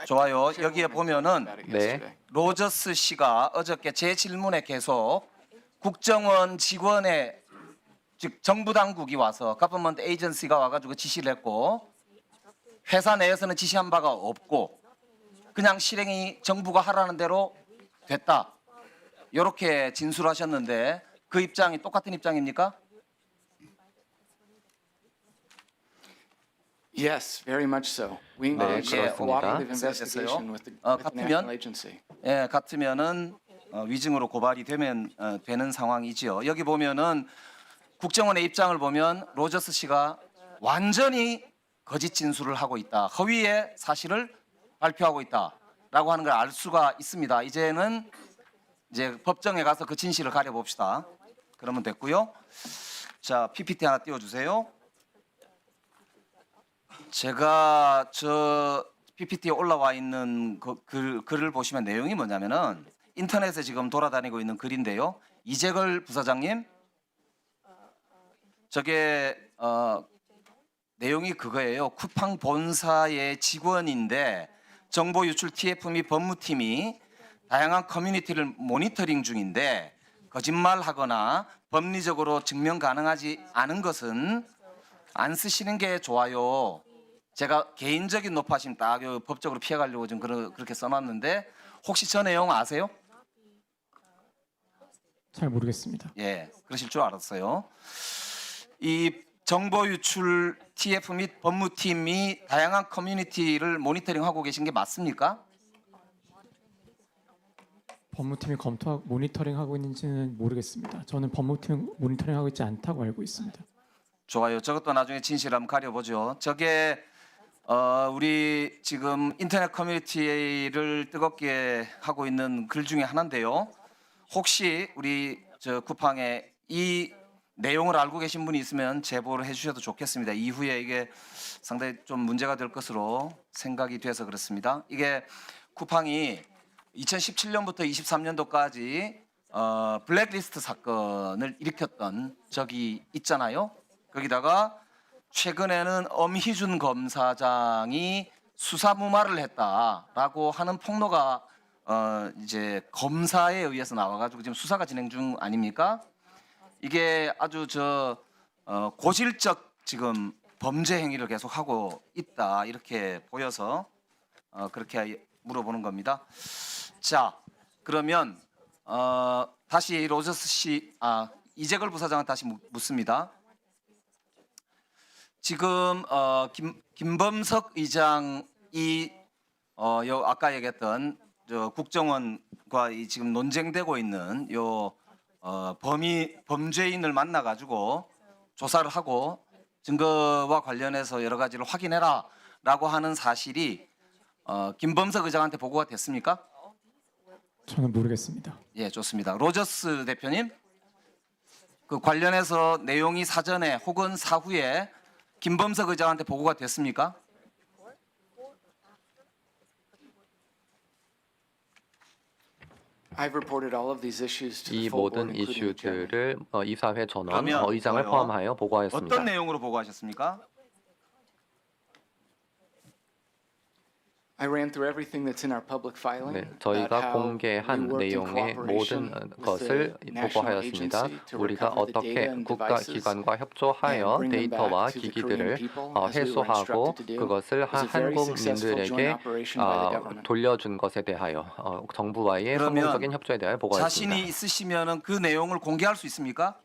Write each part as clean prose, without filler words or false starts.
좋아요. 여기에 보면은 네. 로저스 씨가 어저께 제 질문에 계속 국정원 직원의 즉 정부 당국이 와서 government agency가 와가지고 지시를 했고 회사 내에서는 지시한 바가 없고 그냥 실행이 정부가 하라는 대로 됐다. 이렇게 진술하셨는데 그 입장이 똑같은 입장입니까? Yes, very much so. We 네, engaged in a 그렇습니다. cooperative investigation with the 같으면? national agency. 예, 같으면은 위증으로 고발이 되면 되는 상황이지요. 여기 보면은 국정원의 입장을 보면 로저스 씨가 완전히 거짓 진술을 하고 있다. 허위의 사실을 발표하고 있다라고 하는 걸 알 수가 있습니다. 이제는 이제 법정에 가서 그 진실을 가려 봅시다. 그러면 됐고요. 자, PPT 하나 띄워 주세요. 제가 저 PPT에 올라와 있는 글을 보시면 내용이 뭐냐면은 인터넷에 지금 돌아다니고 있는 글인데요. 이재걸 부사장님, 저게 내용이 그거예요. 쿠팡 본사의 직원인데 정보 유출 TF 및 법무팀이 다양한 커뮤니티를 모니터링 중인데 거짓말하거나 법리적으로 증명 가능하지 않은 것은 안 쓰시는 게 좋아요. 제가 개인적인 높아심 딱 법적으로 피해가려고 좀 그렇게 써놨는데 혹시 저 내용 아세요? 잘 모르겠습니다. 예, 그러실 줄 알았어요. 이 정보 유출 TF 및 법무팀이 다양한 커뮤니티를 모니터링하고 계신 게 맞습니까? 법무팀이 모니터링하고 있는지는 모르겠습니다. 저는 법무팀 모니터링하고 있지 않다고 알고 있습니다. 좋아요. 저것도 나중에 진실 한번 가려보죠. 저게 우리 지금 인터넷 커뮤니티를 뜨겁게 하고 있는 글 중에 하나인데요. 혹시 우리 저 쿠팡에 이 내용을 알고 계신 분이 있으면 제보를 해주셔도 좋겠습니다. 이후에 이게 상당히 좀 문제가 될 것으로 생각이 돼서 그렇습니다. 이게 쿠팡이 2017년부터 23년도까지 블랙리스트 사건을 일으켰던 적이 있잖아요. 거기다가 최근에는 엄희준 검사장이 수사무마를 했다라고 하는 폭로가 이제 검사에 의해서 나와가지고 지금 수사가 진행 중 아닙니까? 이게 아주 고질적 지금 범죄 행위를 계속 하고 있다 이렇게 보여서 그렇게 물어보는 겁니다. 자, 그러면 다시 로저스 씨, 이재걸 부사장은 다시 묻습니다. 지금 김범석 의장이 아까 얘기했던 국정원과 지금 논쟁되고 있는 범죄인을 만나 가지고 조사를 하고 증거와 관련해서 여러 가지를 확인해라라고 하는 사실이 김범석 의장한테 보고가 됐습니까? 저는 모르겠습니다. 예, 좋습니다. 로저스 대표님, 그 관련해서 내용이 사전에 혹은 사후에 김범석 의장한테 보고가 됐습니까? I've reported all of these issues to the 이 full board, 모든 including the chairman. 이슈들을 이사회 전원 그러면 의장을 뭐요? 포함하여 보고하였습니다. 어떤 내용으로 보고하셨습니까? I ran through everything that's in our public filing. 네, about 저희가 how 공개한 we worked in 내용의 cooperation 모든 with 것을 the national 보고하였습니다. agency to 우리가 recover the data 어떻게 and 국가 devices 기관과 and 협조하여 bring them 데이터와 back to the 기기들을 Korean people as we were 회수하고 instructed to do. 그것을 It was a very successful joint 한국민들에게 operation by the government. 돌려준 것에 대하여 정부와의 그러면 성공적인 협조에 대하여 보고하였습니다. 자신이 있으시면은 그 내용을 공개할 수 있습니까?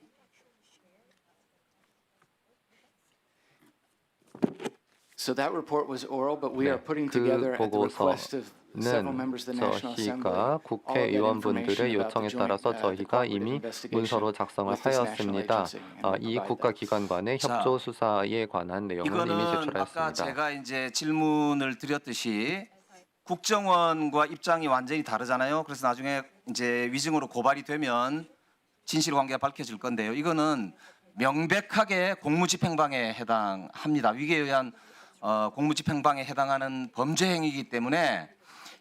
So that report was oral, but we 네, are putting 그 together at the request of several 보고서는 members of the National Assembly 저희가 all of that 국회의원분들의 information about 요청에 the joint, 따라서 the 저희가 이미 cooperative investigation 문서로 작성을 with this national 하였습니다. agency, and we'll 이 provide 국가 that. 기관 간의 자, 협조 수사에 관한 내용을 이미 이거는 아까 제출하였습니다. 제가 이제 질문을 드렸듯이 국정원과 입장이 완전히 다르잖아요. 그래서 나중에 이제 위증으로 고발이 되면 진실관계가 밝혀질 건데요. 이거는 명백하게 공무집행방해에 해당합니다. 위계에 의한 공무집행방해에 해당하는 범죄 행위이기 때문에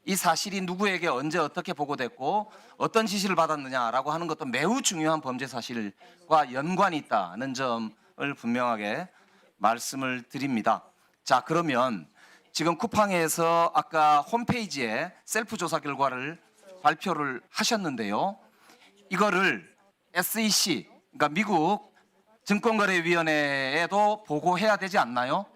이 사실이 누구에게 언제 어떻게 보고됐고 어떤 지시를 받았느냐라고 하는 것도 매우 중요한 범죄 사실과 연관이 있다는 점을 분명하게 말씀을 드립니다. 자, 그러면 지금 쿠팡에서 아까 홈페이지에 셀프 조사 결과를 발표를 하셨는데요. 이거를 SEC, 그러니까 미국 증권거래위원회에도 보고해야 되지 않나요?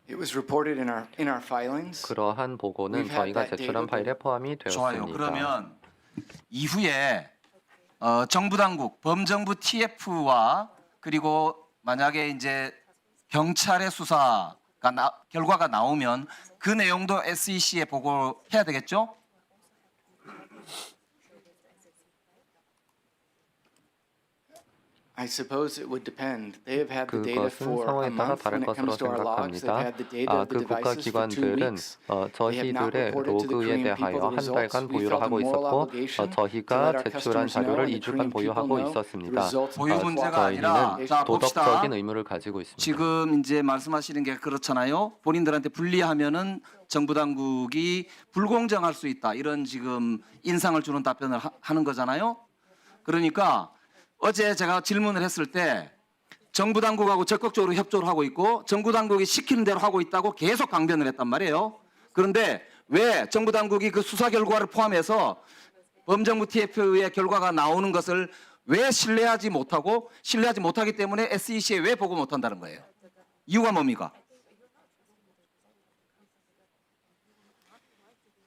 It was reported in our filings. 그러한 보고는 We've had 저희가 that 제출한 data. 파일에 포함이 좋아요. 되었습니다. 그러면 이후에 정부 당국, 범정부 TF와 그리고 만약에 이제 경찰의 수사가 결과가 나오면 그 내용도 SEC에 보고해야 되겠죠? I suppose it would depend. They have had the data 그것은 for a 상황에 따라 month 다를 when it 것으로 comes to our logs. They've 생각합니다. had the data of 그 the 국가 devices for 2 기관들은 weeks. They have not 저희들의 reported to the 로그에 Korean 대하여 people the 한 results. 달간 We 보유를 felt a 하고 moral 있었고 obligation to let 저희가 our 제출한 customers know 자료를 and the 2주간 Korean people 보유하고 know the 있었습니다. results of 보유 the 문제가 swap. 아니라 저희는 자, 봅시다. 도덕적인 의무를 가지고 있습니다. 지금 이제 말씀하시는 게 그렇잖아요. 본인들한테 불리하면은 정부 당국이 불공정할 수 있다. 이런 지금 인상을 주는 답변을 하는 거잖아요. 그러니까 어제 제가 질문을 했을 때 정부 당국하고 적극적으로 협조를 하고 있고 정부 당국이 시키는 대로 하고 있다고 계속 강변을 했단 말이에요. 그런데 왜 정부 당국이 그 수사 결과를 포함해서 범정부 TF의 결과가 나오는 것을 왜 신뢰하지 못하기 때문에 SEC에 왜 보고 못한다는 거예요? 이유가 뭡니까?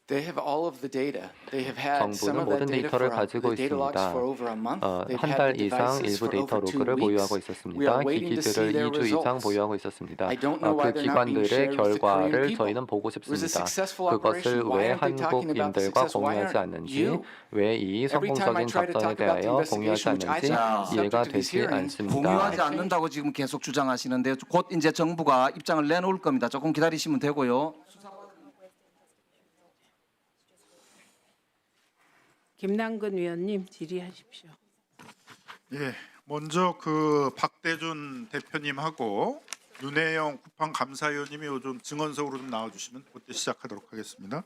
They have all of the data. They have had some 정부는 of that 모든 data 데이터를 for 가지고 the data logs 있습니다. for over a month. They've 한 had 달 the 이상 devices 일부 for 데이터 over 2 로그를 보유하고 weeks. We 있었습니다. are waiting to see 기기들을 their 2주 이상 results. 보유하고 있었습니다. I don't know why 그 they're not being 기관들의 shared with the Korean 결과를 people. 저희는 보고 It was a 싶습니다. successful 그것을 operation. Why 왜 aren't they talking about the 한국인들과 success? Why 공유하지 aren't 않는지, you? 왜 이 Every time I 성공적인 try to 작전에 talk about the 대하여 공유하지 investigation, which I 않는지 thought was the 이해가 subject of these 되지 hearings, 않습니다. 공유하지 않는다고 지금 계속 주장하시는데 곧 이제 정부가 입장을 내놓을 겁니다. 조금 기다리시면 되고요. 김남근 위원님 질의하십시오. 예, 먼저 그 박대준 대표님하고 윤혜영 쿠팡 감사위원님이 요즘 증언석으로 좀 나와주시면 그때 시작하도록 하겠습니다.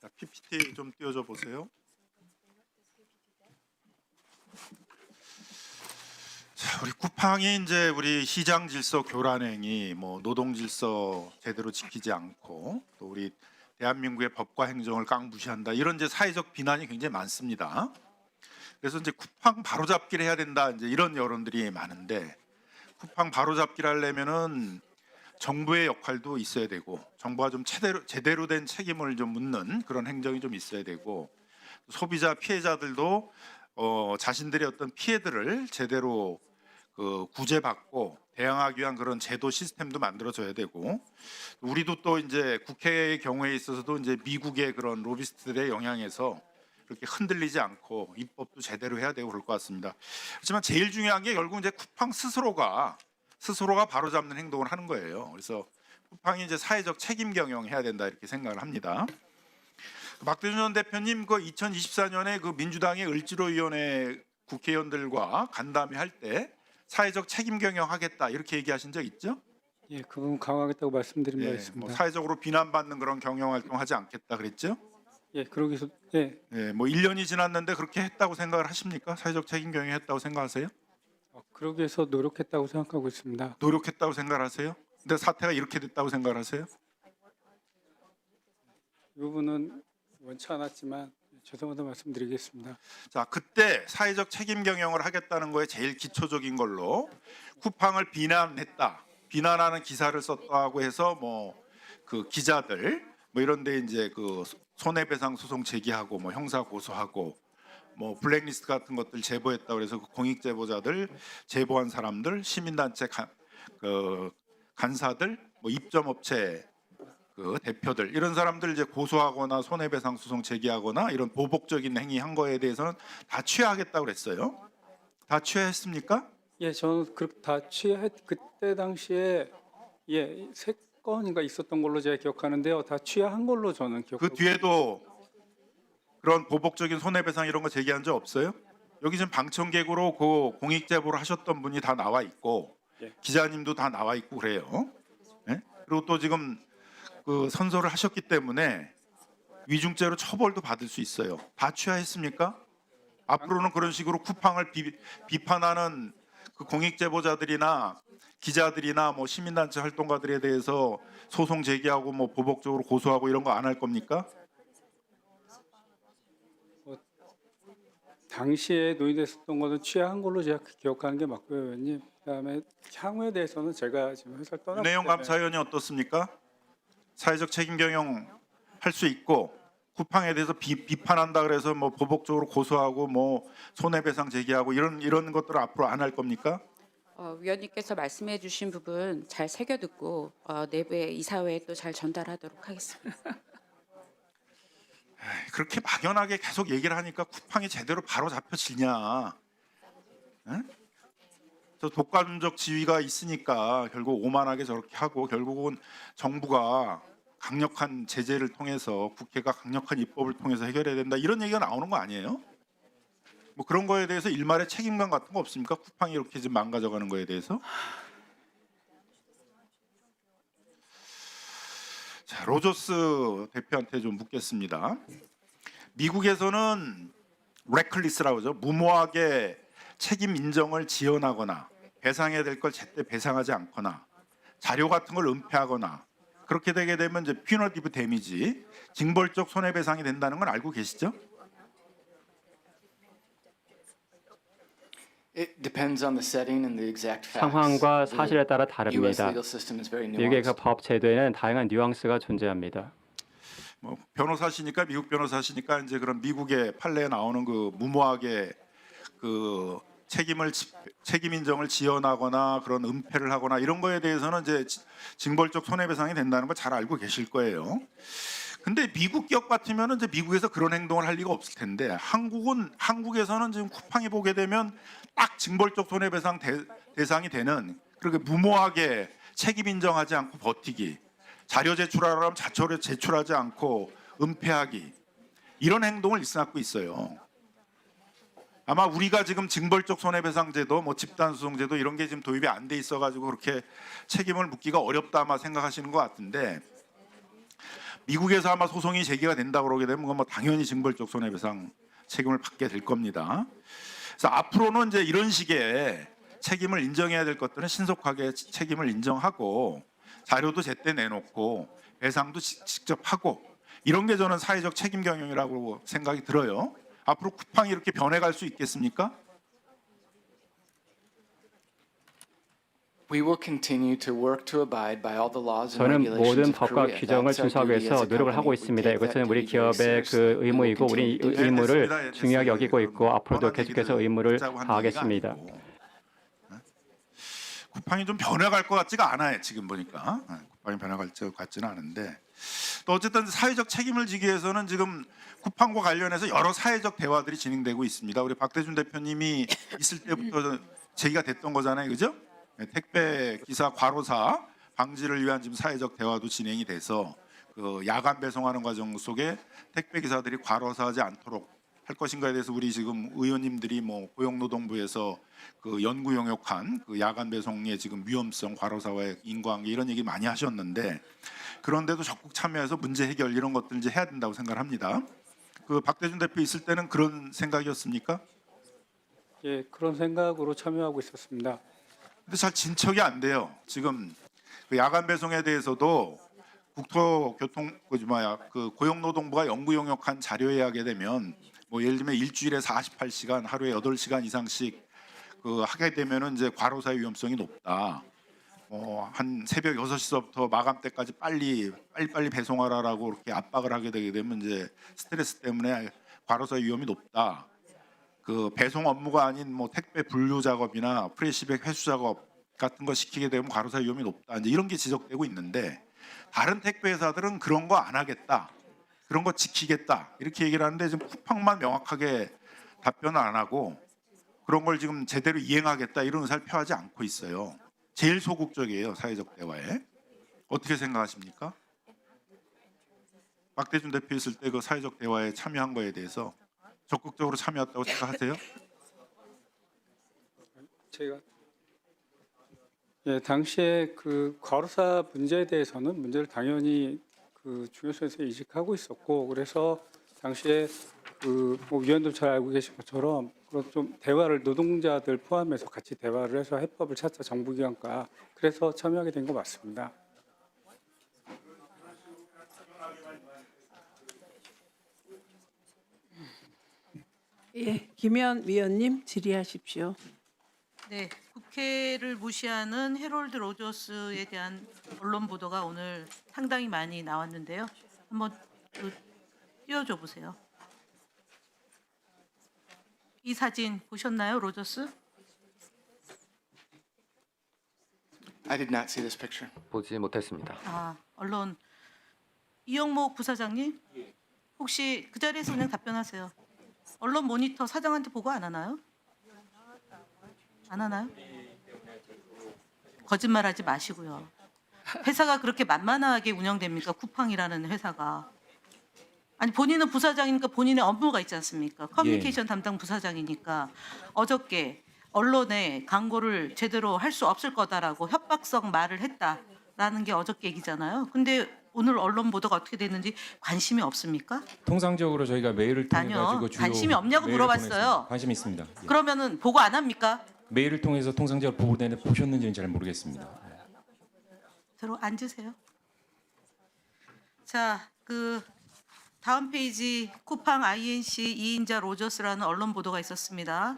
자, PPT 좀 띄워줘 보세요. 자, 우리 쿠팡이 이제 우리 시장 질서 교란행위, 뭐 노동 질서 제대로 지키지 않고 또 우리 대한민국의 법과 행정을 깡무시한다 이런 이제 사회적 비난이 굉장히 많습니다. 그래서 이제 쿠팡 바로잡기를 해야 된다 이제 이런 여론들이 많은데 쿠팡 바로잡기를 하려면은 정부의 역할도 있어야 되고 정부가 좀 제대로 된 책임을 좀 묻는 그런 행정이 좀 있어야 되고 소비자 피해자들도 자신들의 어떤 피해들을 제대로 그 구제받고 대응하기 위한 그런 제도 시스템도 만들어져야 되고 우리도 또 이제 국회의 경우에 있어서도 이제 미국의 그런 로비스트들의 영향에서 그렇게 흔들리지 않고 입법도 제대로 해야 되고 그럴 것 같습니다. 하지만 제일 중요한 게 결국 이제 쿠팡 스스로가 바로잡는 행동을 하는 거예요. 그래서 쿠팡이 이제 사회적 책임 경영해야 된다 이렇게 생각을 합니다. 박대준 전 대표님 그 2024년에 그 민주당의 을지로위원회 국회의원들과 간담회 할 때 사회적 책임 경영하겠다 이렇게 얘기하신 적 있죠? 예, 그 부분 강화하겠다고 말씀드린 바 예, 있습니다. 뭐 사회적으로 비난받는 그런 경영 활동하지 않겠다 그랬죠? 예, 그러기 위해서 예, 예, 뭐 1년이 지났는데 그렇게 했다고 생각을 하십니까? 사회적 책임 경영했다고 생각하세요? 그러기 위해서 노력했다고 생각하고 있습니다. 노력했다고 생각하세요? 근데 사태가 이렇게 됐다고 생각하세요? 이 부분은 원치 않았지만 죄송하다 말씀드리겠습니다. 자, 그때 사회적 책임 경영을 하겠다는 거에 제일 기초적인 걸로 쿠팡을 비난하는 기사를 썼다고 해서 뭐 그 기자들 뭐 이런데 이제 그 손해배상 소송 제기하고 뭐 형사 고소하고 뭐 블랙리스트 같은 것들 제보했다고 그래서 그 공익 제보자들 제보한 사람들 시민단체 간사들 뭐 입점업체 그 대표들 이런 사람들 이제 고소하거나 손해배상 소송 제기하거나 이런 보복적인 행위 한 거에 대해서는 다 취하하겠다고 그랬어요. 다 취하했습니까? 예, 저는 다 그때 당시에 예, 3건인가 있었던 걸로 제가 기억하는데요. 다 취하한 걸로 저는 기억하고 그 뒤에도 그런 보복적인 손해배상 이런 거 제기한 적 없어요? 여기 지금 방청객으로 그 공익 제보를 하셨던 분이 다 나와 있고 예. 기자님도 다 나와 있고 그래요. 예? 그리고 또 지금 그 선서를 하셨기 때문에 위중죄로 처벌도 받을 수 있어요. 다 취하했습니까? 앞으로는 그런 식으로 쿠팡을 비판하는 그 공익 제보자들이나 기자들이나 뭐 시민단체 활동가들에 대해서 소송 제기하고 뭐 보복적으로 고소하고 이런 거 안 할 겁니까? 당시에 논의됐었던 것은 취하한 걸로 제가 기억하는 게 맞고요, 의원님. 그다음에 향후에 대해서는 제가 지금 회사를 떠났기 윤혜영 때문에 감사위원이 어떻습니까? 사회적 책임 경영 할 수 있고 쿠팡에 대해서 비판한다 그래서 뭐 보복적으로 고소하고 뭐 손해배상 제기하고 이런 것들을 앞으로 안 할 겁니까? 위원님께서 말씀해주신 부분 잘 새겨 듣고 내부에 이사회에 또 잘 전달하도록 하겠습니다. 그렇게 막연하게 계속 얘기를 하니까 쿠팡이 제대로 바로 잡혀지냐? 응? 저 독감적 지위가 있으니까 결국 오만하게 저렇게 하고 결국은 정부가 강력한 제재를 통해서 국회가 강력한 입법을 통해서 해결해야 된다 이런 얘기가 나오는 거 아니에요? 뭐 그런 거에 대해서 일말의 책임감 같은 거 없습니까? 쿠팡이 이렇게 지금 망가져가는 거에 대해서? 자, 로저스 대표한테 좀 묻겠습니다. 미국에서는 레클리스라고 하죠. 무모하게 책임 인정을 지연하거나 배상해야 될 걸 제때 배상하지 않거나 자료 같은 걸 은폐하거나 그렇게 되게 되면 이제 퓨너티브 데미지, 징벌적 손해배상이 된다는 건 알고 계시죠? It depends on the setting and the exact facts. 상황과 The 사실에 따라 U.S. 다릅니다. legal system is very 미국의 그 nuanced. 법 제도에는 다양한 뉘앙스가 존재합니다. 뭐 변호사시니까 미국 변호사시니까 이제 그런 미국의 판례에 나오는 그 무모하게 그 책임 인정을 지연하거나 그런 은폐를 하거나 이런 거에 대해서는 이제 징벌적 손해배상이 된다는 걸 잘 알고 계실 거예요. 근데 미국 기업 같으면 이제 미국에서 그런 행동을 할 리가 없을 텐데 한국에서는 지금 쿠팡이 보게 되면 딱 징벌적 손해배상 대상이 되는 그렇게 무모하게 책임 인정하지 않고 버티기, 자료 제출하라면 자료를 제출하지 않고 은폐하기 이런 행동을 일삼고 있어요. 아마 우리가 지금 징벌적 손해배상제도, 뭐 집단소송제도 이런 게 지금 도입이 안 돼 있어가지고 그렇게 책임을 묻기가 어렵다 아마 생각하시는 것 같은데 미국에서 아마 소송이 제기가 된다고 그러게 되면 그건 뭐 당연히 징벌적 손해배상 책임을 받게 될 겁니다. 그래서 앞으로는 이제 이런 식의 책임을 인정해야 될 것들은 신속하게 책임을 인정하고 자료도 제때 내놓고 배상도 직접 하고 이런 게 저는 사회적 책임 경영이라고 생각이 들어요. 앞으로 쿠팡이 이렇게 변해갈 수 있겠습니까? We will continue to work to abide by all the laws and 저는 regulations 모든 of 법과 Korea. 규정을 That's our 준수하기 duty as 위해서 a 노력을 company. 하고 We 있습니다. take that 이것은 우리 duty very 기업의 그 seriously. We will 의무이고 우리 continue to do that. 의무를 됐습니다. 중요하게 여기고 있고 앞으로도 뻔한 계속해서 얘기들 의무를 하자고 하는 다하겠습니다. 얘기가 아니고. 쿠팡이 좀 변해갈 것 같지가 않아요. 지금 보니까 쿠팡이 변해갈 것 같지는 않은데 또 어쨌든 사회적 책임을 지기 위해서는 지금 쿠팡과 관련해서 여러 사회적 대화들이 진행되고 있습니다. 우리 박대준 대표님이 있을 때부터 제기가 됐던 거잖아요, 그죠? 택배 기사 과로사 방지를 위한 지금 사회적 대화도 진행이 돼서 그 야간 배송하는 과정 속에 택배 기사들이 과로사하지 않도록 할 것인가에 대해서 우리 지금 의원님들이 뭐 고용노동부에서 그 연구 용역한 그 야간 배송의 지금 위험성, 과로사와의 인과관계 이런 얘기 많이 하셨는데 그런데도 적극 참여해서 문제 해결 이런 것들 이제 해야 된다고 생각합니다. 그 박대준 대표 있을 때는 그런 생각이었습니까? 예, 그런 생각으로 참여하고 있었습니다. 근데 잘 진척이 안 돼요. 지금 그 야간 배송에 대해서도 국토교통 그 고용노동부가 연구 용역한 자료에 하게 되면 뭐 예를 들면 일주일에 48시간 하루에 8시간 이상씩 그 하게 되면은 이제 과로사의 위험성이 높다. 한 새벽 6시서부터 마감 때까지 빨리 배송하라라고 이렇게 압박을 하게 되게 되면 이제 스트레스 때문에 과로사의 위험이 높다. 그 배송 업무가 아닌 뭐 택배 분류 작업이나 프레시백 회수 작업 같은 거 시키게 되면 과로사 위험이 높다. 이제 이런 게 지적되고 있는데 다른 택배 회사들은 그런 거 안 하겠다. 그런 거 지키겠다. 이렇게 얘기를 하는데 지금 쿠팡만 명확하게 답변을 안 하고 그런 걸 지금 제대로 이행하겠다 이런 의사를 표하지 않고 있어요. 제일 소극적이에요. 사회적 대화에. 어떻게 생각하십니까? 박대준 대표 있을 때 그 사회적 대화에 참여한 거에 대해서 적극적으로 참여했다고 생각하세요? 제가 당시에 그 과로사 문제에 대해서는 문제를 당연히 그 중요소에서 이직하고 있었고 그래서 당시에 그뭐 위원도 잘 알고 계신 것처럼 그런 좀 대화를 노동자들 포함해서 같이 대화를 해서 해법을 찾자 정부기관과 그래서 참여하게 된 거 맞습니다. 예, 김현 위원님 질의하십시오. 네, 국회를 무시하는 해롤드 로저스에 대한 언론 보도가 오늘 상당히 많이 나왔는데요. 한번 띄워줘 보세요. 이 사진 보셨나요, 로저스? I did not see this picture. 보지 못했습니다. 아, 언론 이영목 부사장님, 혹시 그 자리에서 그냥 답변하세요. 언론 모니터 사장한테 보고 안 하나요? 안 하나요? 거짓말하지 마시고요. 회사가 그렇게 만만하게 운영됩니까? 쿠팡이라는 회사가. 아니 본인은 부사장이니까 본인의 업무가 있지 않습니까? 커뮤니케이션 담당 부사장이니까 어저께 언론에 광고를 제대로 할 수 없을 거다라고 협박성 말을 했다라는 게 어저께 얘기잖아요. 근데 오늘 언론 보도가 어떻게 됐는지 관심이 없습니까? 통상적으로 저희가 메일을 통해 아니요. 가지고 주요 관심이 없냐고 메일을 물어봤어요. 통해서 관심 있습니다. 예. 그러면은 보고 안 합니까? 메일을 통해서 통상적으로 보고되는데 보셨는지는 잘 모르겠습니다. 들어 앉으세요. 자, 그 다음 페이지 쿠팡 INC 2인자 로저스라는 언론 보도가 있었습니다.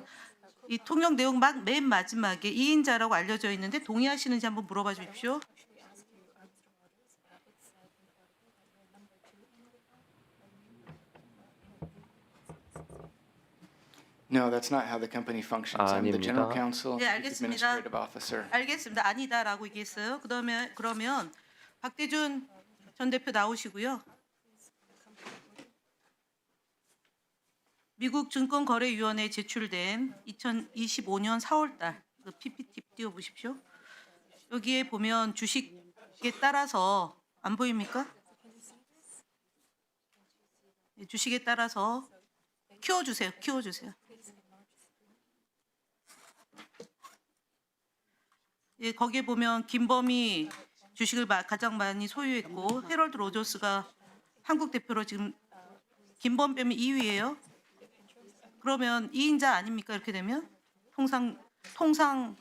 이 통역 내용 맨 마지막에 2인자라고 알려져 있는데 동의하시는지 한번 물어봐 주십시오. No, that's not how the company functions. I'm the general 아닙니다. counsel, 네, chief 알겠습니다. administrative officer. 알겠습니다. 아니다라고 얘기했어요. 그러면 박대준 전 대표 나오시고요. 미국 증권거래위원회에 제출된 2025년 4월달 그 PPT 띄워보십시오. 여기에 보면 주식에 따라서 안 보입니까? 네, 주식에 따라서 키워주세요. 예, 거기에 보면 김범이 주식을 가장 많이 소유했고 해럴드 로저스가 한국 대표로 지금 김범 빼면 2위예요. 그러면 2인자 아닙니까? 이렇게 되면 통념상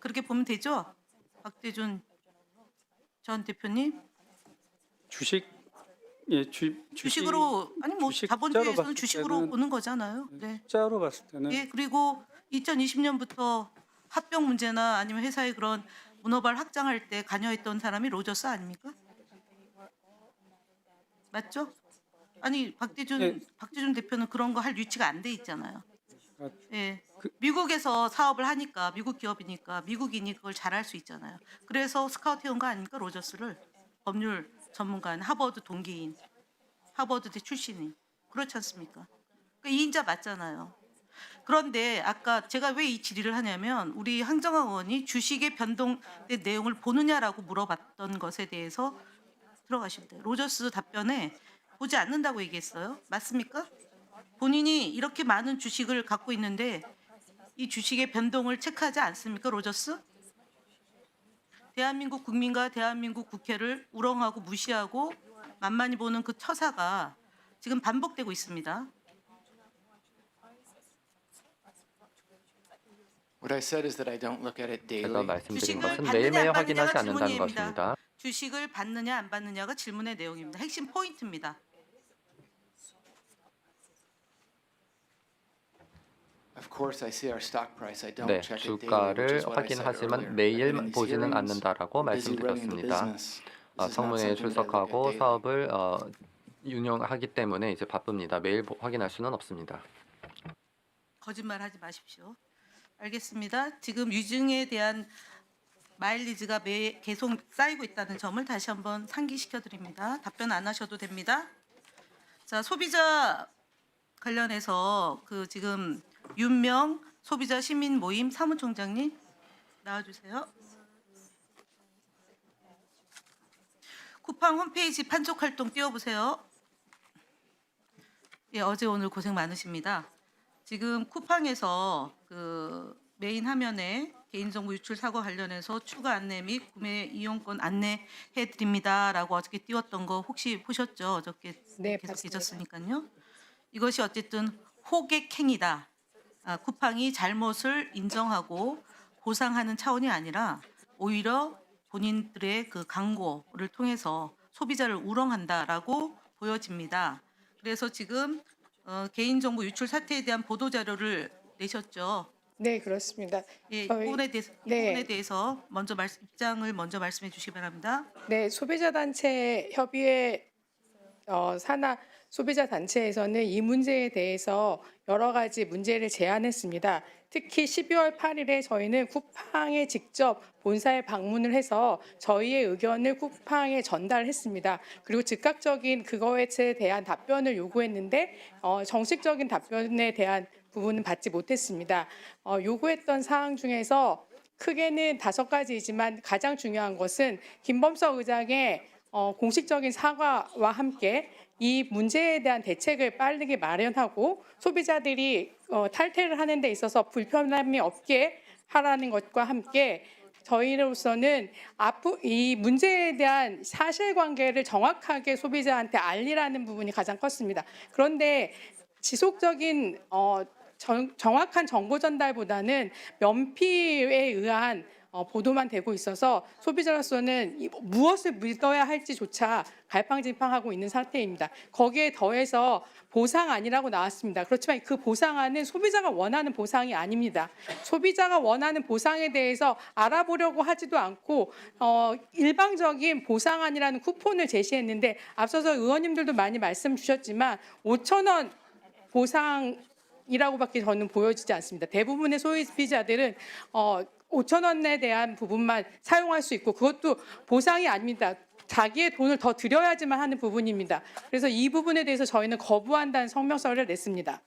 그렇게 보면 되죠? 박대준 전 대표님 주식으로 아니 뭐 주식 자본주의에서는 봤을 주식으로 때는 보는 거잖아요. 네. 숫자로 봤을 때는 예, 그리고 2020년부터 합병 문제나 아니면 회사의 그런 문어발 확장할 때 관여했던 사람이 로저스 아닙니까? 맞죠? 아니 박대준 대표는 그런 거 할 유치가 안 돼 있잖아요. 아, 예, 미국에서 사업을 하니까 미국 기업이니까 미국인이 그걸 잘할 수 있잖아요. 그래서 스카우트 해온 거 아닙니까 로저스를 법률 전문가인 하버드 동기인 하버드대 출신인 그렇지 않습니까? 그 2인자 맞잖아요. 그런데 아까 제가 왜 이 질의를 하냐면 우리 황정화 의원이 주식의 변동의 내용을 보느냐라고 물어봤던 것에 대해서 들어가시면 돼요. 로저스 답변에 보지 않는다고 얘기했어요. 맞습니까? 본인이 이렇게 많은 주식을 갖고 있는데 이 주식의 변동을 체크하지 않습니까? 로저스? 대한민국 국민과 대한민국 국회를 우롱하고 무시하고 만만히 보는 그 처사가 지금 반복되고 있습니다. What I said is that I don't look at it 제가 daily. 말씀드린 주식을 것은 받느냐 매일매일 안 확인하지 받느냐가 않는다는 질문입니다. 것입니다. 주식을 받느냐 안 받느냐가 질문의 내용입니다. 핵심 포인트입니다. Of course, I see our stock price. I don't 네, check it daily, which is 주가를 what I said 확인하지만 earlier. 매일 I've been in these 보지는 hearings, 않는다라고 busy running the 말씀드렸습니다. business. This is not 성문에 something that I look 출석하고 at daily. 사업을 운영하기 때문에 이제 바쁩니다. 매일 확인할 수는 없습니다. 거짓말하지 마십시오. 알겠습니다. 지금 유증에 대한 마일리지가 계속 쌓이고 있다는 점을 다시 한번 상기시켜 드립니다. 답변 안 하셔도 됩니다. 자, 소비자 관련해서 그 지금 윤명 소비자 시민 모임 사무총장님 나와주세요. 쿠팡 홈페이지 판촉 활동 띄워보세요. 예, 어제 오늘 고생 많으십니다. 지금 쿠팡에서 그 메인 화면에 개인정보 유출 사고 관련해서 추가 안내 및 구매 이용권 안내해 드립니다라고 어저께 띄웠던 거 혹시 보셨죠? 어저께 네, 계속 봤습니다. 계셨으니까요. 이것이 어쨌든 호객행위다. 쿠팡이 잘못을 인정하고 보상하는 차원이 아니라 오히려 본인들의 그 광고를 통해서 소비자를 우롱한다라고 보여집니다. 그래서 지금 개인정보 유출 사태에 대한 보도 자료를 내셨죠. 네, 그렇습니다. 예, 이 저희- 부분에 대해서, 네. 이 부분에 대해서 먼저 입장을 먼저 말씀해 주시기 바랍니다. 네, 소비자 단체 협의회 산하 소비자 단체에서는 이 문제에 대해서 여러 가지 문제를 제안했습니다. 특히 12월 8일에 저희는 쿠팡에 직접 본사에 방문을 해서 저희의 의견을 쿠팡에 전달했습니다. 그리고 즉각적인 그거에 대한 답변을 요구했는데 정식적인 답변에 대한 부분은 받지 못했습니다. 요구했던 사항 중에서 크게는 5가지이지만 가장 중요한 것은 김범석 의장의 공식적인 사과와 함께 이 문제에 대한 대책을 빠르게 마련하고 소비자들이 탈퇴를 하는 데 있어서 불편함이 없게 하라는 것과 함께 저희로서는 이 문제에 대한 사실관계를 정확하게 소비자한테 알리라는 부분이 가장 컸습니다. 그런데 지속적인 정확한 정보 전달보다는 면피에 의한 보도만 되고 있어서 소비자로서는 무엇을 믿어야 할지조차 갈팡질팡하고 있는 상태입니다. 거기에 더해서 보상 아니라고 나왔습니다. 그렇지만 그 보상안은 소비자가 원하는 보상이 아닙니다. 소비자가 원하는 보상에 대해서 알아보려고 하지도 않고 일방적인 보상안이라는 쿠폰을 제시했는데 앞서서 의원님들도 많이 말씀 주셨지만 5,000원 보상이라고밖에 저는 보여지지 않습니다. 대부분의 소비자들은 5,000원에 대한 부분만 사용할 수 있고 그것도 보상이 아닙니다. 자기의 돈을 더 들여야지만 하는 부분입니다. 그래서 이 부분에 대해서 저희는 거부한다는 성명서를 냈습니다.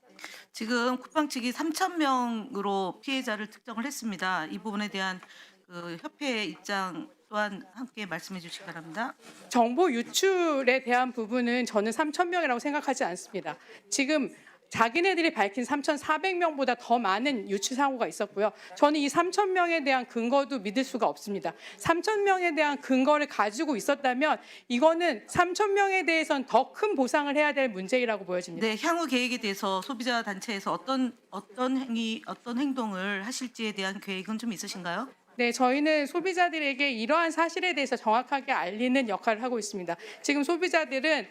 지금 쿠팡 측이 3,000명으로 피해자를 특정을 했습니다. 이 부분에 대한 그 협회의 입장 또한 함께 말씀해 주시기 바랍니다. 정보 유출에 대한 부분은 저는 3,000명이라고 생각하지 않습니다. 지금 자기네들이 밝힌 3,400명보다 더 많은 유출 사고가 있었고요. 저는 이 3,000명에 대한 근거도 믿을 수가 없습니다. 3,000명에 대한 근거를 가지고 있었다면 이거는 3,000명에 대해서는 더 큰 보상을 해야 될 문제라고 보여집니다. 네, 향후 계획에 대해서 소비자 단체에서 어떤 행동을 하실지에 대한 계획은 좀 있으신가요? 네, 저희는 소비자들에게 이러한 사실에 대해서 정확하게 알리는 역할을 하고 있습니다. 지금 소비자들은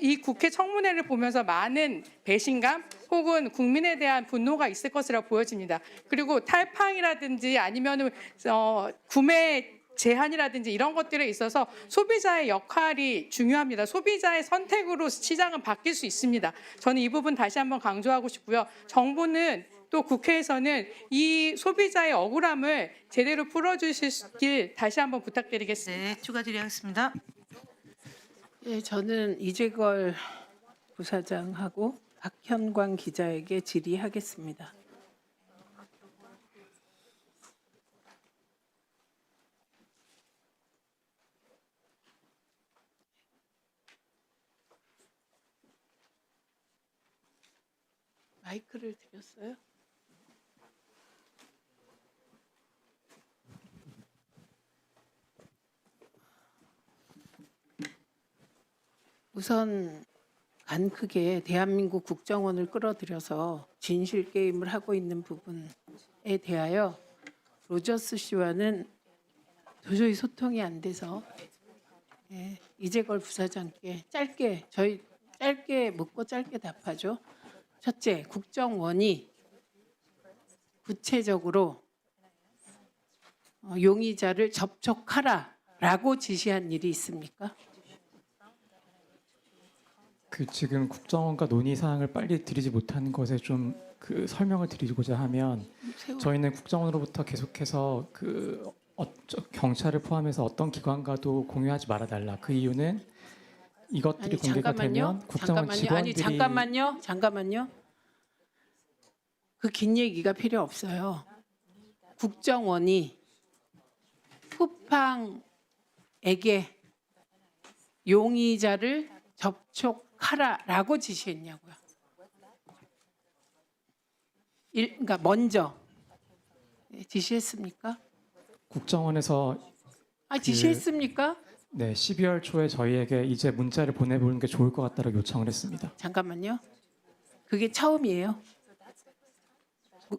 이 국회 청문회를 보면서 많은 배신감 혹은 국민에 대한 분노가 있을 것이라 보여집니다. 그리고 탈팡이라든지 아니면 구매 제한이라든지 이런 것들에 있어서 소비자의 역할이 중요합니다. 소비자의 선택으로 시장은 바뀔 수 있습니다. 저는 이 부분 다시 한번 강조하고 싶고요. 정부는 또 국회에서는 이 소비자의 억울함을 제대로 풀어주실 다시 한번 부탁드리겠습니다. 네, 추가 질의하겠습니다. 예, 저는 이재걸 부사장하고 박현광 기자에게 질의하겠습니다. 마이크를 드렸어요? 우선 간 크게 대한민국 국정원을 끌어들여서 진실 게임을 하고 있는 부분에 대하여 로저스 씨와는 도저히 소통이 안 돼서 이재걸 부사장께 짧게 묻고 짧게 답하죠. 첫째, 국정원이 구체적으로 용의자를 접촉하라라고 지시한 일이 있습니까? 지금 국정원과 논의 사항을 빨리 드리지 못하는 것에 좀 설명을 드리고자 하면 저희는 국정원으로부터 계속해서 경찰을 포함해서 어떤 기관과도 공유하지 말아달라. 그 이유는 이것들이 공개가 되면 국정원 직원들이 잠깐만요. 그 긴 얘기가 필요 없어요. 국정원이 쿠팡에게 용의자를 접촉하라라고 지시했냐고요. 그러니까 먼저 네, 지시했습니까? 국정원에서 지시했습니까? 네, 12월 초에 저희에게 이제 문자를 보내보는 게 좋을 것 같다고 요청을 했습니다. 잠깐만요. 그게 처음이에요.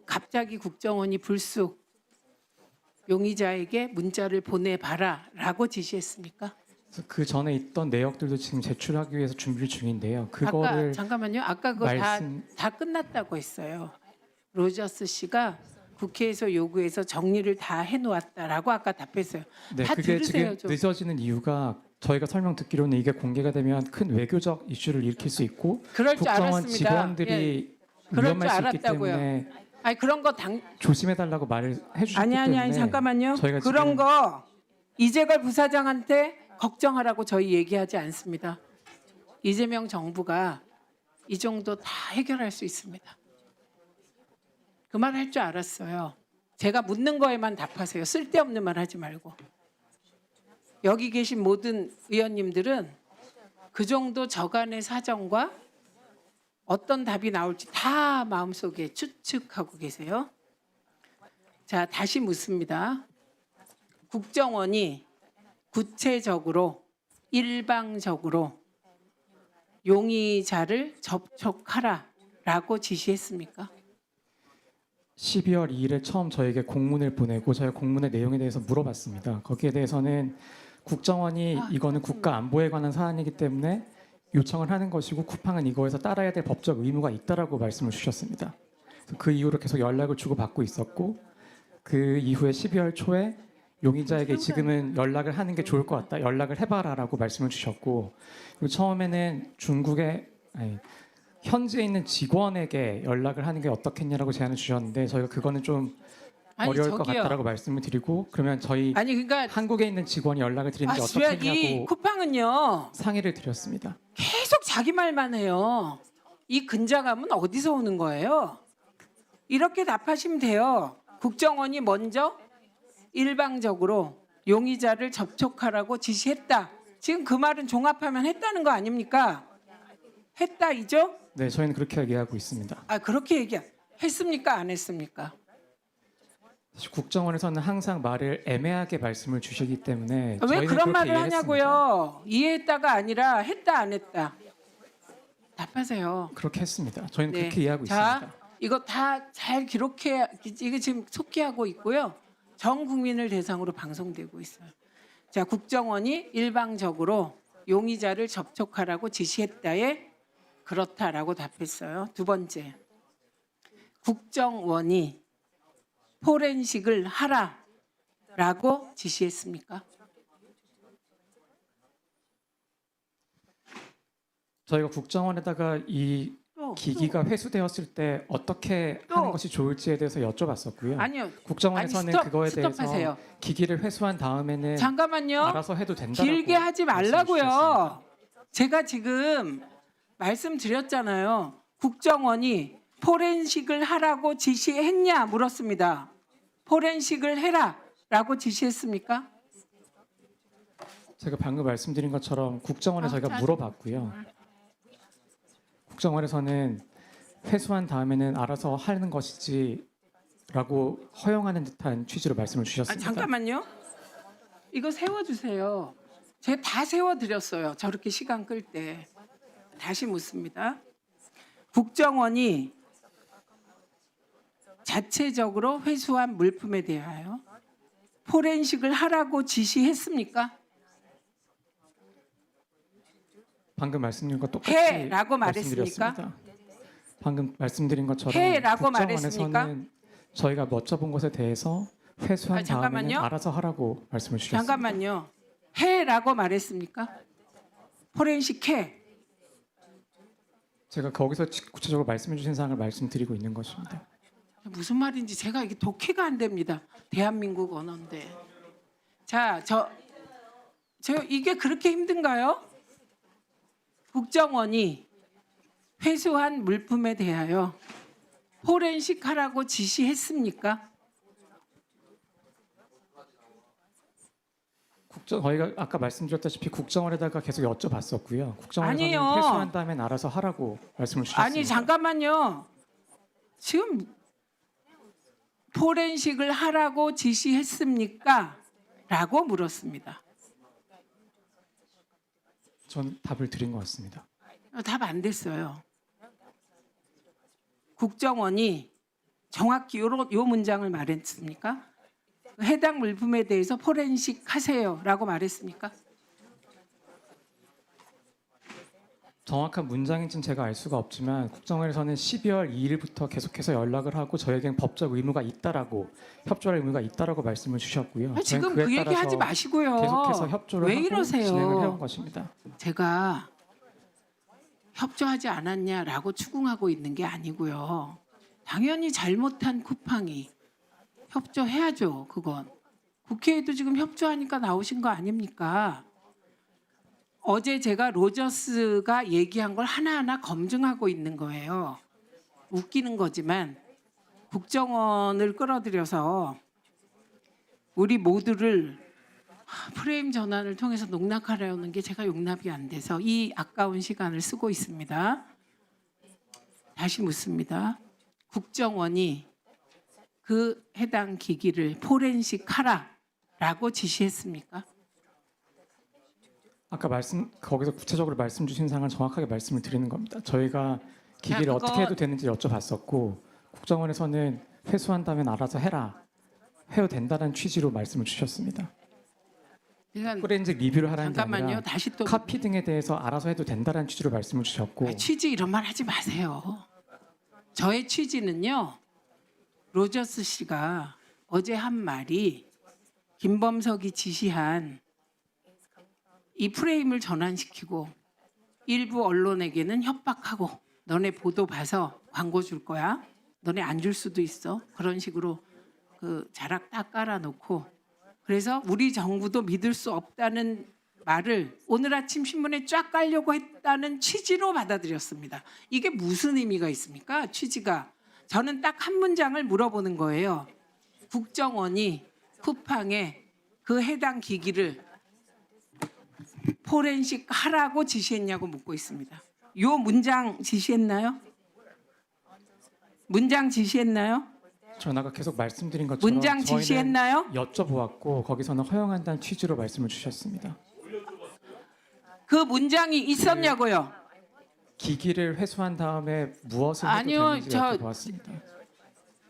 갑자기 국정원이 불쑥 용의자에게 문자를 보내봐라라고 지시했습니까? 그래서 그 전에 있던 내역들도 지금 제출하기 위해서 준비 중인데요. 아까 그거를 잠깐만요. 아까 그거 다 끝났다고 했어요. 로저스 씨가 국회에서 요구해서 정리를 다 해놓았다라고 아까 답했어요. 네, 다 그게 들으세요, 지금 좀. 늦어지는 이유가 저희가 설명 듣기로는 이게 공개가 되면 큰 외교적 이슈를 일으킬 수 있고 그럴 줄 국정원 알았습니다. 직원들이 그럴 위험할 줄 수 있기 알았다고요. 때문에 아니 그런 거 조심해달라고 말을 해주셨기 아니 때문에 잠깐만요. 저희가 그런 지금 거 이재걸 부사장한테 걱정하라고 저희 얘기하지 않습니다. 이재명 정부가 이 정도 다 해결할 수 있습니다. 그 말 할 줄 알았어요. 제가 묻는 거에만 답하세요. 쓸데없는 말 하지 말고. 여기 계신 모든 의원님들은 그 정도 저간의 사정과 어떤 답이 나올지 다 마음속에 추측하고 계세요. 자, 다시 묻습니다. 국정원이 구체적으로 일방적으로 용의자를 접촉하라라고 지시했습니까? 12월 2일에 처음 저에게 공문을 보내고 저희가 공문의 내용에 대해서 물어봤습니다. 거기에 대해서는 국정원이 이거는 국가 안보에 관한 사안이기 때문에 요청을 하는 것이고 쿠팡은 이거에서 따라야 될 법적 의무가 있다라고 말씀을 주셨습니다. 그래서 그 이후로 계속 연락을 주고받고 있었고 그 이후에 12월 초에 용의자에게 지금은 연락을 하는 게 좋을 것 같다. 연락을 해봐라라고 말씀을 주셨고 그리고 처음에는 현지에 있는 직원에게 연락을 하는 게 어떻겠냐라고 제안을 주셨는데 저희가 그거는 좀 어려울 것 같다라고 말씀을 드리고 그러면 저희 그러니까 한국에 있는 직원이 연락을 드리는 게 이 어떻겠냐고 쿠팡은요. 상의를 드렸습니다. 계속 자기 말만 해요. 이 근자감은 어디서 오는 거예요? 이렇게 답하시면 돼요. 국정원이 먼저 일방적으로 용의자를 접촉하라고 지시했다. 지금 그 말은 종합하면 했다는 거 아닙니까? 했다이죠? 네, 저희는 그렇게 얘기하고 있습니다. 그렇게 했습니까? 안 했습니까? 국정원에서는 항상 말을 애매하게 말씀을 주시기 때문에 왜 저희는 그런 그렇게 말을 이해했습니다. 하냐고요? 이해했다가 아니라 했다 안 했다. 답하세요. 그렇게 했습니다. 저희는 네. 그렇게 이해하고 자, 있습니다. 이거 다 잘 기록해. 이게 지금 속기하고 있고요. 전 국민을 대상으로 방송되고 있어요. 자, 국정원이 일방적으로 용의자를 접촉하라고 지시했다에 그렇다라고 답했어요. 두 번째, 국정원이 포렌식을 하라라고 지시했습니까? 저희가 국정원에다가 이 기기가 회수되었을 때 어떻게 하는 것이 좋을지에 대해서 여쭤봤었고요. 아니요. 국정원에서는 아니, 그거에 대해서 스톱하세요. 기기를 회수한 다음에는 잠깐만요. 알아서 해도 된다고 길게 하지 말씀해 말라고요. 주셨습니다. 제가 지금 말씀드렸잖아요. 국정원이 포렌식을 하라고 지시했냐 물었습니다. 포렌식을 해라라고 지시했습니까? 제가 방금 말씀드린 것처럼 국정원에 저희가 물어봤고요. 국정원에서는 회수한 다음에는 알아서 하는 것이지라고 허용하는 듯한 취지로 말씀을 주셨습니다. 잠깐만요. 이거 세워주세요. 제가 다 세워드렸어요. 저렇게 시간 끌 때. 다시 묻습니다. 국정원이 자체적으로 회수한 물품에 대하여 포렌식을 하라고 지시했습니까? 방금 말씀드린 것 똑같이 해라고 말했습니까? 말씀드렸습니다. 방금 말씀드린 것처럼 해라고 국정원에서는 말했습니까? 저희가 여쭤본 것에 대해서 회수한 다음에는 잠깐만요. 알아서 하라고 말씀을 주셨습니다. 잠깐만요. 해라고 말했습니까? 포렌식 해. 제가 거기서 구체적으로 말씀해 주신 사항을 말씀드리고 있는 것입니다. 무슨 말인지 제가 이게 독해가 안 됩니다. 대한민국 언어인데. 자, 저 이게 그렇게 힘든가요? 국정원이 회수한 물품에 대하여 포렌식 하라고 지시했습니까? 저희가 아까 말씀드렸다시피 국정원에다가 계속 여쭤봤었고요. 국정원에서는 아니요. 회수한 다음엔 알아서 하라고 말씀을 주셨습니다. 아니 잠깐만요. 지금 포렌식을 하라고 지시했습니까? 라고 물었습니다. 전 답을 드린 것 같습니다. 답 안 됐어요. 국정원이 정확히 요 문장을 말했습니까? 해당 물품에 대해서 포렌식 하세요라고 말했습니까? 정확한 문장인지는 제가 알 수가 없지만 국정원에서는 12월 2일부터 계속해서 연락을 하고 저에겐 법적 의무가 있다라고 협조할 의무가 있다라고 말씀을 주셨고요. 지금 저희는 그에 그 얘기 따라서 하지 마시고요. 계속해서 협조를 왜 하고 이러세요? 진행을 해온 것입니다. 제가 협조하지 않았냐라고 추궁하고 있는 게 아니고요. 당연히 잘못한 쿠팡이 협조해야죠. 그건 국회에도 지금 협조하니까 나오신 거 아닙니까? 어제 제가 로저스가 얘기한 걸 하나하나 검증하고 있는 거예요. 웃기는 거지만 국정원을 끌어들여서 우리 모두를 프레임 전환을 통해서 농락하려는 게 제가 용납이 안 돼서 이 아까운 시간을 쓰고 있습니다. 다시 묻습니다. 국정원이 그 해당 기기를 포렌식 하라라고 지시했습니까? 아까 거기서 구체적으로 말씀 주신 사항을 정확하게 말씀을 드리는 겁니다. 저희가 기기를 그건- 어떻게 해도 되는지 여쭤봤었고 국정원에서는 회수한다면 알아서 해도 된다는 취지로 말씀을 주셨습니다. 그러니까 포렌식 리뷰를 하라는 게 잠깐만요. 아니라 다시 또 카피 등에 대해서 알아서 해도 된다는 취지로 말씀을 주셨고 취지 이런 말 하지 마세요. 저의 취지는요. 로저스 씨가 어제 한 말이 김범석이 지시한 이 프레임을 전환시키고 일부 언론에게는 협박하고 너네 보도 봐서 광고 줄 거야. 너네 안 줄 수도 있어. 그런 식으로 그 자락 딱 깔아놓고 그래서 우리 정부도 믿을 수 없다는 말을 오늘 아침 신문에 쫙 깔려고 했다는 취지로 받아들였습니다. 이게 무슨 의미가 있습니까? 취지가. 저는 딱 한 문장을 물어보는 거예요. 국정원이 쿠팡에 그 해당 기기를 포렌식 하라고 지시했냐고 묻고 있습니다. 요 문장 지시했나요? 문장 지시했나요? 저는 아까 계속 말씀드린 것처럼 문장 저희는 지시했나요? 여쭤보았고 거기서는 허용한다는 취지로 말씀을 주셨습니다. 그 문장이 있었냐고요? 기기를 회수한 다음에 무엇을 해도 아니요, 되는지 저- 여쭤보았습니다.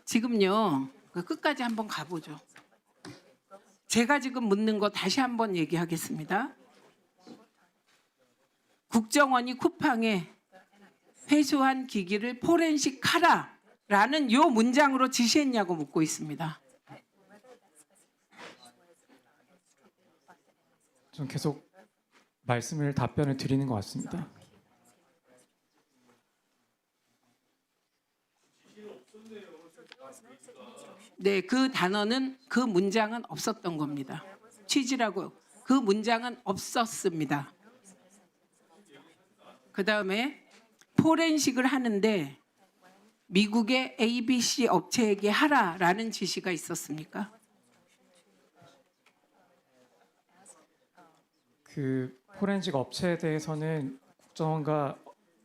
지금요. 그 끝까지 한번 가보죠. 제가 지금 묻는 거 다시 한번 얘기하겠습니다. 국정원이 쿠팡에 회수한 기기를 포렌식 하라라는 요 문장으로 지시했냐고 묻고 있습니다. 좀 계속 답변을 드리는 것 같습니다. 네, 그 단어는 그 문장은 없었던 겁니다. 취지라고 그 문장은 없었습니다. 그다음에 포렌식을 하는데 미국의 ABC 업체에게 하라라는 지시가 있었습니까? 그 포렌식 업체에 대해서는 국정원과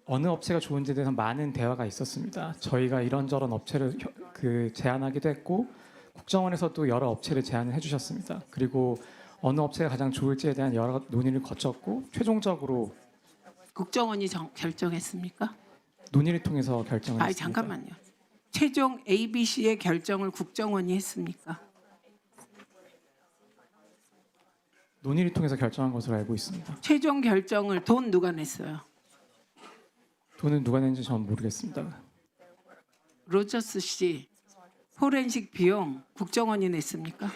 어느 업체가 좋은지에 대해서 많은 대화가 있었습니다. 저희가 이런저런 업체를 제안하기도 했고 국정원에서도 여러 업체를 제안을 해주셨습니다. 그리고 어느 업체가 가장 좋을지에 대한 여러 논의를 거쳤고 최종적으로 국정원이 결정했습니까? 논의를 통해서 결정을 아니 했습니다. 잠깐만요. 최종 ABC의 결정을 국정원이 했습니까? 논의를 통해서 결정한 것으로 알고 있습니다. 최종 결정을 돈 누가 냈어요? 돈은 누가 낸지 저는 모르겠습니다. 로저스 씨 포렌식 비용 국정원이 냈습니까?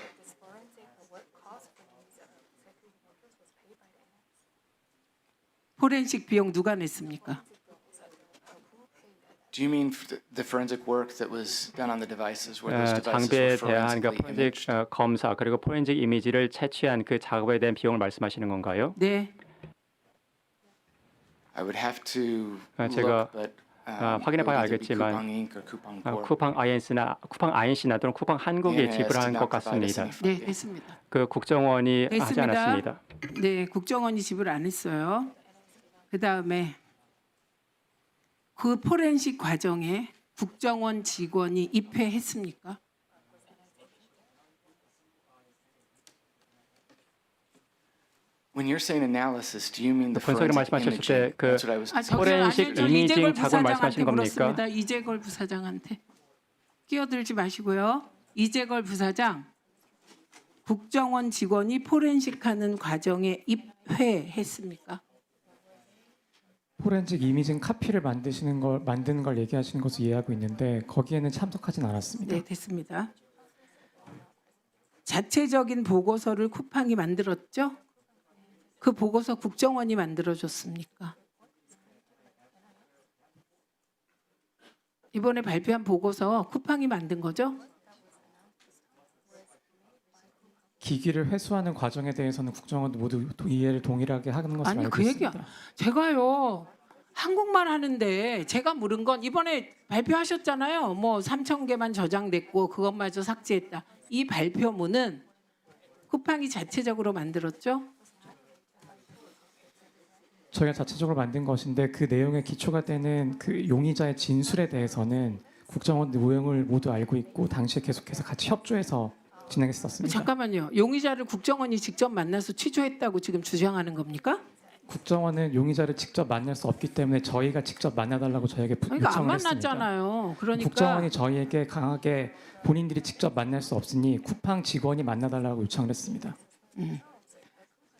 포렌식 비용 누가 냈습니까? Do you mean the forensic work that was done on the devices where those devices 장비에 were 대한 그 forensically 포렌식 imaged? 검사 그리고 포렌식 이미지를 채취한 그 작업에 대한 비용을 말씀하시는 건가요? 네. I would have to 제가 look, but 확인해봐야 it would either be 알겠지만 Coupang Inc. or Coupang Corp. 쿠팡 INC나 또는 쿠팡 한국이 ANS did 지불한 not 것 provide us 같습니다. any 네, funding. 됐습니다. 그 국정원이 하지 됐습니다. 않았습니다. 네, 국정원이 지불 안 했어요. 그다음에 그 포렌식 과정에 국정원 직원이 입회했습니까? When you're saying analysis, do you mean the 분석을 forensic 말씀하셨을 imaging? 때 그 That's what I was. 포렌식 저 이미징 이재걸 작업을 말씀하시는 부사장한테 겁니까? 물었습니다. 이재걸 부사장한테 끼어들지 마시고요. 이재걸 부사장, 국정원 직원이 포렌식하는 과정에 입회했습니까? 포렌식 이미징 카피를 만드는 걸 얘기하시는 것으로 이해하고 있는데 거기에는 참석하진 않았습니다. 네, 됐습니다. 자체적인 보고서를 쿠팡이 만들었죠? 그 보고서 국정원이 만들어줬습니까? 이번에 발표한 보고서 쿠팡이 만든 거죠? 기기를 회수하는 과정에 대해서는 국정원도 모두 이해를 동일하게 하는 것으로 아니, 알고 그 얘기야. 있습니다. 제가요 한국말 하는데 제가 물은 건 이번에 발표하셨잖아요. 뭐 3,000개만 저장됐고 그것마저 삭제했다. 이 발표문은 쿠팡이 자체적으로 만들었죠? 저희가 자체적으로 만든 것인데 그 내용에 기초가 되는 그 용의자의 진술에 대해서는 국정원 내용을 모두 알고 있고 당시에 계속해서 같이 협조해서 진행했었습니다. 잠깐만요. 용의자를 국정원이 직접 만나서 취조했다고 지금 주장하는 겁니까? 국정원은 용의자를 직접 만날 수 없기 때문에 저희가 직접 만나달라고 저에게 그러니까 안 요청을 했습니다. 만났잖아요. 그러니까 국정원이 저희에게 강하게 본인들이 직접 만날 수 없으니 쿠팡 직원이 만나달라고 요청을 했습니다.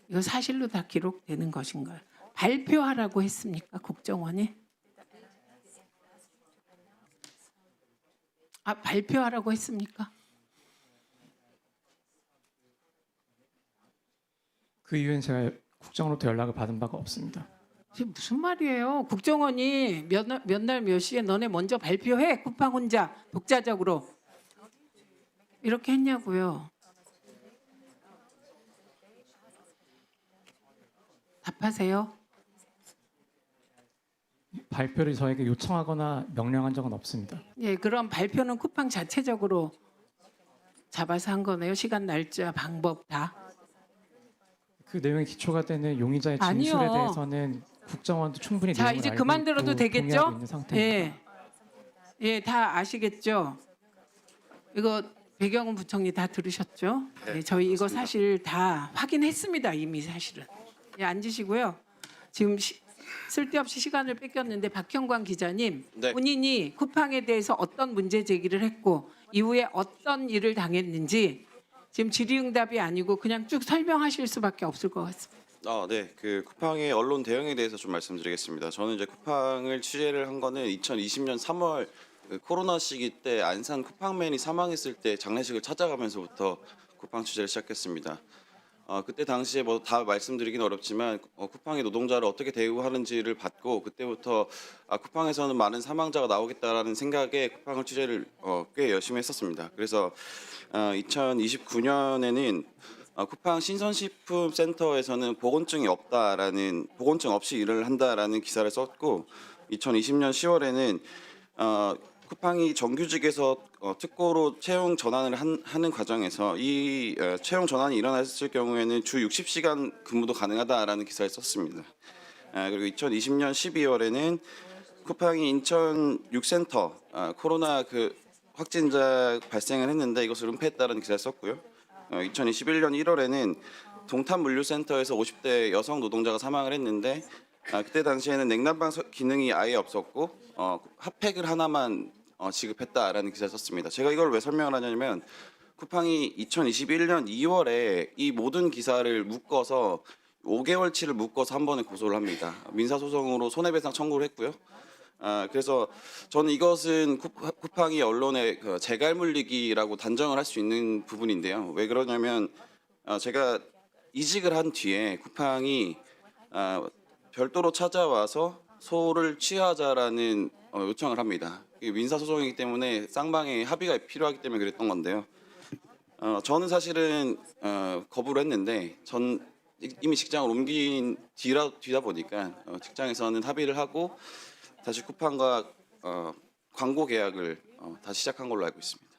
이거 사실로 다 기록되는 것인가요? 발표하라고 했습니까? 국정원이? 발표하라고 했습니까? 그 이후엔 제가 국정으로부터 연락을 받은 바가 없습니다. 지금 무슨 말이에요? 국정원이 몇 날 몇 시에 너네 먼저 발표해. 쿠팡 혼자 독자적으로. 이렇게 했냐고요. 답하세요. 발표를 저에게 요청하거나 명령한 적은 없습니다. 예, 그럼 발표는 쿠팡 자체적으로 잡아서 한 거네요. 시간, 날짜, 방법 다. 그 내용에 기초가 되는 용의자의 아니요. 진술에 대해서는 국정원도 충분히 자, 내용을 이제 알고 그만 있고 들어도 동의하고 되겠죠? 있는 상태입니다. 예, 다 아시겠죠? 이거 배경훈 부총리 다 들으셨죠? 네, 저희 이거 사실 다 확인했습니다. 이미 사실은. 예, 앉으시고요. 지금 쓸데없이 시간을 뺏겼는데 박형광 기자님, 네. 본인이 쿠팡에 대해서 어떤 문제 제기를 했고 이후에 어떤 일을 당했는지 지금 질의응답이 아니고 그냥 쭉 설명하실 수밖에 없을 것 같습니다. 네. 그 쿠팡의 언론 대응에 대해서 좀 말씀드리겠습니다. 저는 이제 쿠팡을 취재를 한 거는 2020년 3월 그 코로나 시기 때 안산 쿠팡맨이 사망했을 때 장례식을 찾아가면서부터 쿠팡 취재를 시작했습니다. 그때 당시에 뭐 다 말씀드리긴 어렵지만 쿠팡의 노동자를 어떻게 대우하는지를 봤고 그때부터 쿠팡에서는 많은 사망자가 나오겠다라는 생각에 쿠팡을 취재를 꽤 열심히 했었습니다. 그래서 2029년에는 쿠팡 신선식품센터에서는 보건증이 없다라는 보건증 없이 일을 한다라는 기사를 썼고 2020년 10월에는 쿠팡이 정규직에서 특고로 채용 전환을 하는 과정에서 이 채용 전환이 일어났을 경우에는 주 60시간 근무도 가능하다라는 기사를 썼습니다. 그리고 2020년 12월에는 쿠팡이 인천 6센터 코로나 그 확진자 발생을 했는데 이것을 은폐했다는 기사를 썼고요. 2021년 1월에는 동탄 물류센터에서 50대 여성 노동자가 사망을 했는데 그때 당시에는 냉난방 기능이 아예 없었고 핫팩을 하나만 지급했다라는 기사를 썼습니다. 제가 이걸 왜 설명을 하냐면 쿠팡이 2021년 2월에 이 모든 기사를 묶어서 5개월치를 묶어서 한 번에 고소를 합니다. 민사소송으로 손해배상 청구를 했고요. 그래서 저는 이것은 쿠팡이 언론의 그 재갈물리기라고 단정을 할 수 있는 부분인데요. 왜 그러냐면 제가 이직을 한 뒤에 쿠팡이 별도로 찾아와서 소를 취하자라는 요청을 합니다. 이게 민사소송이기 때문에 쌍방의 합의가 필요하기 때문에 그랬던 건데요. 저는 사실은 거부를 했는데 전 이미 직장을 옮긴 뒤다 보니까 직장에서는 합의를 하고 다시 쿠팡과 광고 계약을 다시 시작한 걸로 알고 있습니다.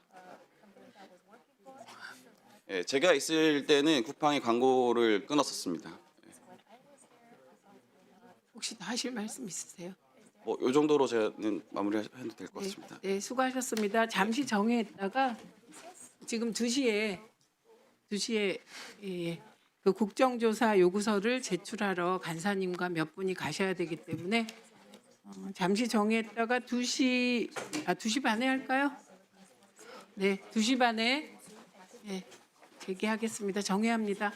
예, 제가 있을 때는 쿠팡이 광고를 끊었었습니다. 혹시 더 하실 말씀 있으세요? 이 정도로 저는 마무리해도 될 것 같습니다. 네, 수고하셨습니다. 잠시 정회했다가 지금 2시에 그 국정조사 요구서를 제출하러 간사님과 몇 분이 가셔야 되기 때문에 잠시 정했다가 2시 반에 할까요? 네, 2시 반에 네, 제기하겠습니다. 정회합니다.